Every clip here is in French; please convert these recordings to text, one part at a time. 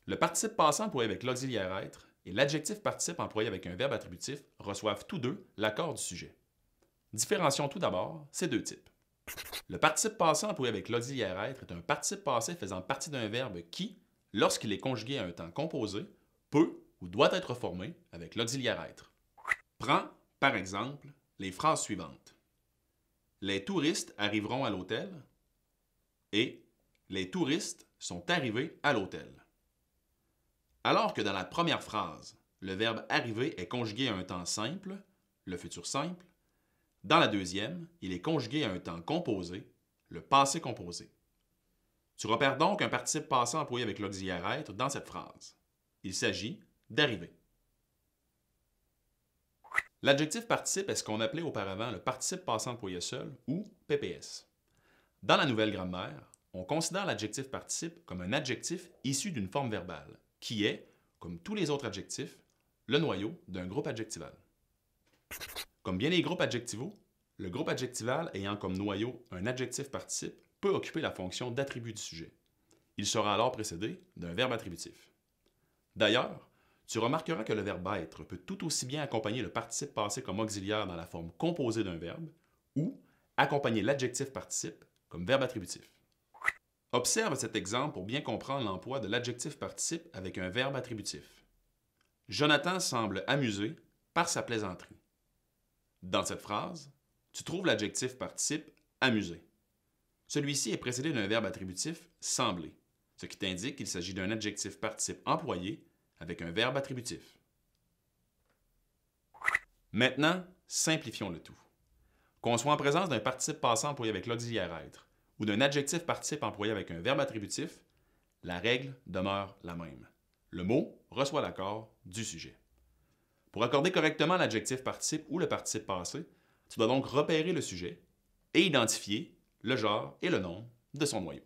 Le participe passé employé avec l'auxiliaire être et l'adjectif participe employé avec un verbe attributif reçoivent tous deux l'accord du sujet. Différencions tout d'abord ces deux types. Le participe passé employé avec l'auxiliaire être est un participe passé faisant partie d'un verbe qui, lorsqu'il est conjugué à un temps composé, peut ou doit être formé avec l'auxiliaire être. Prends, par exemple, les phrases suivantes. Les touristes arriveront à l'hôtel et les touristes sont arrivés à l'hôtel. Alors que dans la première phrase, le verbe arriver est conjugué à un temps simple, le futur simple, dans la deuxième, il est conjugué à un temps composé, le passé composé. Tu repères donc un participe passé employé avec l'auxiliaire être dans cette phrase. Il s'agit d'arriver. L'adjectif participe est ce qu'on appelait auparavant le participe passé employé seul ou PPS. Dans la nouvelle grammaire, on considère l'adjectif participe comme un adjectif issu d'une forme verbale, qui est, comme tous les autres adjectifs, le noyau d'un groupe adjectival. Comme bien les groupes adjectivaux, le groupe adjectival ayant comme noyau un adjectif participe peut occuper la fonction d'attribut du sujet. Il sera alors précédé d'un verbe attributif. D'ailleurs, tu remarqueras que le verbe être peut tout aussi bien accompagner le participe passé comme auxiliaire dans la forme composée d'un verbe ou accompagner l'adjectif participe comme verbe attributif. Observe cet exemple pour bien comprendre l'emploi de l'adjectif participe avec un verbe attributif. Jonathan semble amusé par sa plaisanterie. Dans cette phrase, tu trouves l'adjectif participe amusé. Celui-ci est précédé d'un verbe attributif sembler, ce qui t'indique qu'il s'agit d'un adjectif participe employé avec un verbe attributif. Maintenant, simplifions le tout. Qu'on soit en présence d'un participe passé employé avec l'auxiliaire être ou d'un adjectif participe employé avec un verbe attributif, la règle demeure la même. Le mot reçoit l'accord du sujet. Pour accorder correctement l'adjectif participe ou le participe passé, tu dois donc repérer le sujet et identifier le genre et le nombre de son noyau.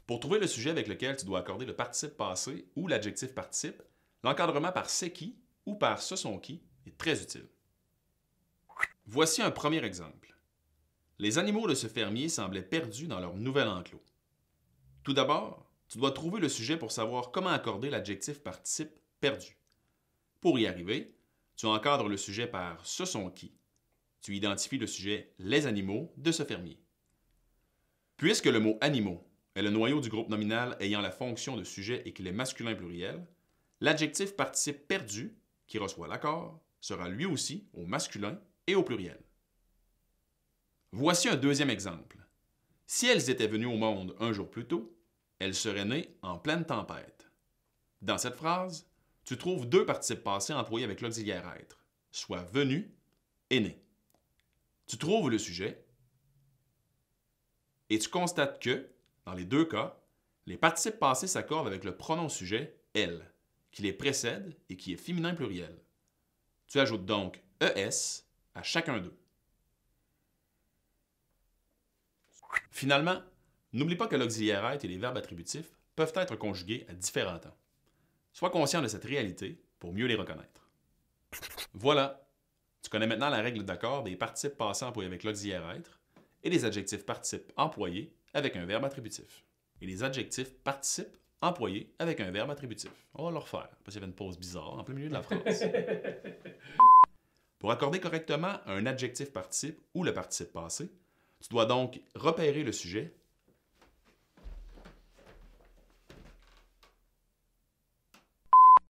Pour trouver le sujet avec lequel tu dois accorder le participe passé ou l'adjectif participe, l'encadrement par c'est qui ou par ce sont qui est très utile. Voici un premier exemple. Les animaux de ce fermier semblaient perdus dans leur nouvel enclos. Tout d'abord, tu dois trouver le sujet pour savoir comment accorder l'adjectif participe perdu. Pour y arriver, tu encadres le sujet par ce sont qui. Tu identifies le sujet les animaux de ce fermier. Puisque le mot animaux est le noyau du groupe nominal ayant la fonction de sujet et qu'il est masculin pluriel, l'adjectif participe perdu, qui reçoit l'accord, sera lui aussi au masculin et au pluriel. Voici un deuxième exemple. Si elles étaient venues au monde un jour plus tôt, elles seraient nées en pleine tempête. Dans cette phrase, tu trouves deux participes passés employés avec l'auxiliaire être, soit venu et né. Tu trouves le sujet et tu constates que, dans les deux cas, les participes passés s'accordent avec le pronom sujet « elle », qui les précède et qui est féminin pluriel. Tu ajoutes donc « es » à chacun d'eux. Finalement, n'oublie pas que l'auxiliaire être et les verbes attributifs peuvent être conjugués à différents temps. Sois conscient de cette réalité pour mieux les reconnaître. Voilà, tu connais maintenant la règle d'accord des participes passés employés avec l'auxiliaire être et des adjectifs participes employés avec un verbe attributif. Et les adjectifs participes employés avec un verbe attributif. On va le refaire, parce qu'il y avait une pause bizarre en plein milieu de la phrase. Pour accorder correctement un adjectif participe ou le participe passé, tu dois donc repérer le sujet